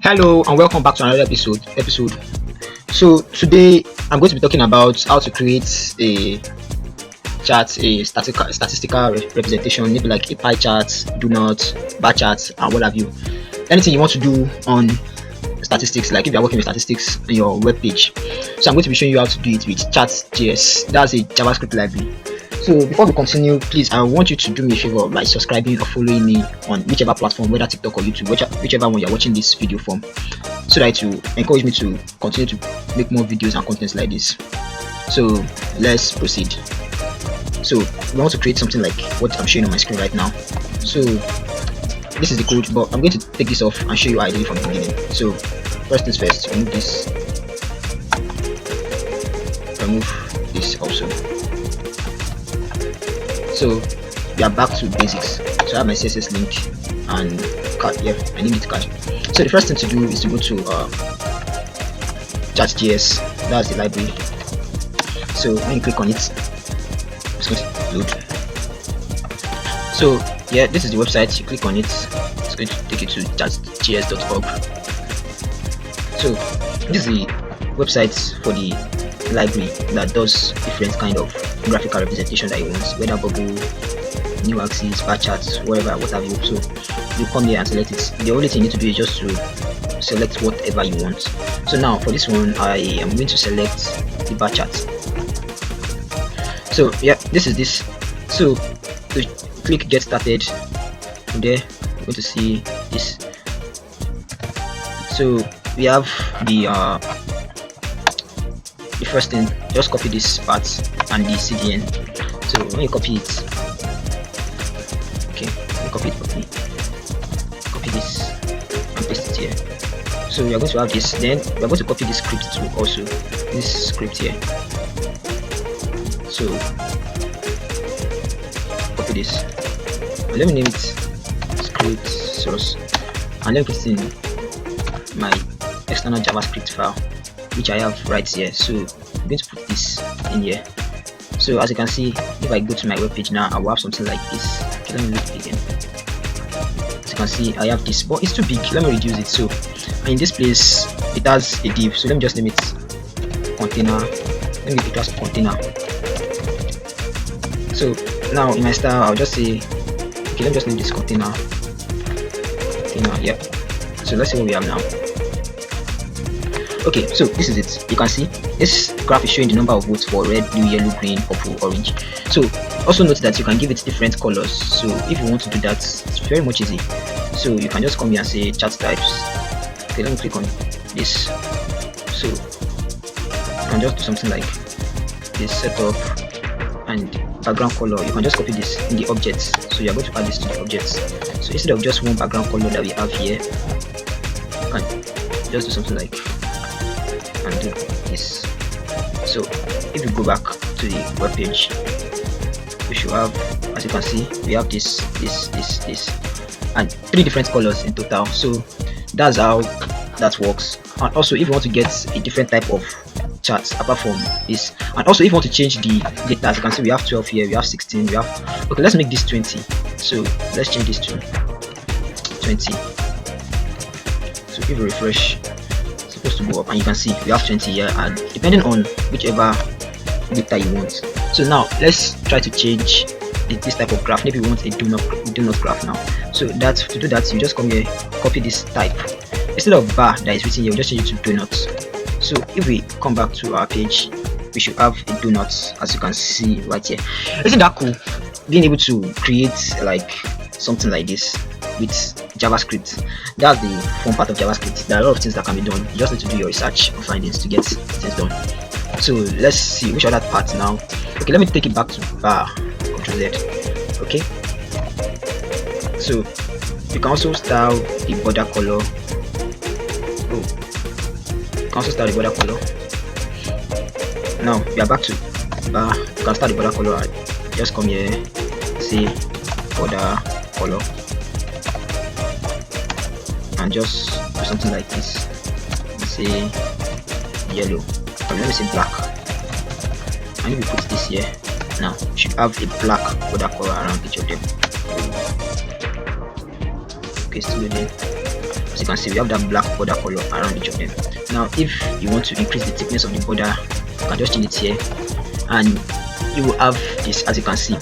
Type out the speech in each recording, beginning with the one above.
Hello and welcome back to another episode. So today I'm going to be talking about how to create a chart, a statistical representation, maybe like a pie chart, do not, bar chart, and what have you. Anything you want to do on statistics, like if you're working with statistics on your web page. So I'm going to be showing you how to do it with Chart.js. That's a JavaScript library. So before we continue, please, I want you to do me a favor by subscribing or following me on whichever platform, whether TikTok or YouTube, whichever one you're watching this video from, so that you encourage me to continue to make more videos and contents like this. So let's proceed. So we want to create something like what I'm showing on my screen right now. So this is the code, but I'm going to take this off and show you how I did it from the beginning. So first things first, remove this also. So we are back to basics. So I have my CSS link and card. Yeah, I need it card. So the first thing to do is to go to Chart.js. That's the library. So when you click on it, it's going to load. So yeah, this is the website. You click on it, it's going to take you to chartjs.org. So this is the website for the library that does different kind of graphical representation that you want, whether bubble, new axis, bar charts, whatever, what have you. So you come here and select it. The only thing you need to do is just to select whatever you want. So now for this one, I am going to select the bar chart. So yeah, this is this. So to click get started, from there you're going to see this. So we have the first thing, just copy this part and the CDN. So when you copy it, okay, copy this and paste it here. So we are going to have this. Then we are going to copy this script too, also this script here. So copy this and let me name it script source, and let me put it in my external JavaScript file, which I have right here. So I'm going to put this in here. So as you can see, if I go to my web page now, I will have something like this. Okay, let me look it again. As you can see, I have this, but it's too big. Let me reduce it. So in this place, it has a div. So let me just name it container. Let me give it class of container. So now in my style, I'll just say, okay, let me just name this container. Yep. So let's see what we have now. Okay, so this is it. You can see this graph is showing the number of votes for red, blue, yellow, green, purple, orange. So also note that you can give it different colors. So if you want to do that, it's very much easy. So you can just come here and say chart types. Okay, let me click on this. So you can just do something like this setup and background color. You can just copy this in the objects. So you are going to add this to the objects. So instead of just one background color that we have here, you can just do something like and do this. So if you go back to the web page, we should have, as you can see, we have this and 3 different colors in total. So that's how that works. And also if you want to get a different type of charts apart from this, and also if you want to change the data, as you can see, we have 12 here, we have 16, we have, okay, let's make this 20. So let's change this to 20. So if you refresh, supposed to go up, and you can see we have 20 here, and depending on whichever data you want. So now let's try to change this type of graph. Maybe we want a do not graph now. So to do that, you just come here, copy this type. Instead of bar that is written here, we just change it to do not. So if we come back to our page, we should have a do not, as you can see right here. Isn't that cool? Being able to create like something like this with JavaScript. That's the fun part of JavaScript. There are a lot of things that can be done. You just need to do your research or findings to get things done. So let's see which other part now. Okay, let me take it back to bar, Ctrl Z. Okay, so you can also style the border color. You can also style the border color. Now we are back to bar. You can start the border color. Just come here, say border color, and just do something like this. Say yellow, or let me say black. And if we put this here, now we should have a black border color around each of them. Okay, still loading. As you can see, we have that black border color around each of them. Now if you want to increase the thickness of the border, you can just change it here, and you will have this, as you can see.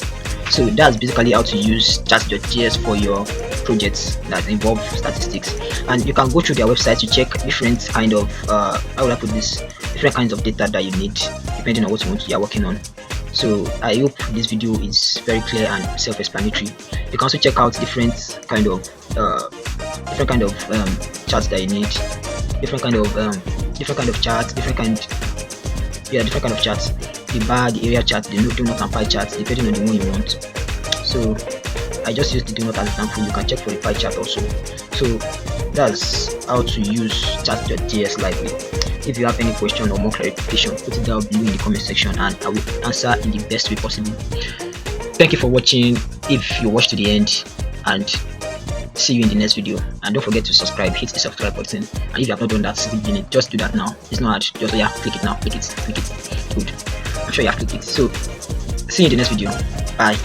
So that's basically how to use chat.js for your projects that involve statistics. And you can go through their website to check different kind of how would I put this, different kinds of data that you need depending on what you are working on. So I hope this video is very clear and self-explanatory. You can also check out different kind of charts that you need, different kind of charts, different kind of charts, the bar, the area chart, the donut and pie chart, depending on the one you want. So I just used the donut as an example. You can check for the pie chart also. So that's how to use chat.js lightly. If you have any question or more clarification, put it down below in the comment section and I will answer in the best way possible. Thank you for watching. If you watched to the end, and see you in the next video. And don't forget to subscribe, hit the subscribe button, and if you have not done that since the beginning, just do that now. It's not hard, just click it now, click it, good. I'm sure you have clicked it. So see you in the next video. Bye.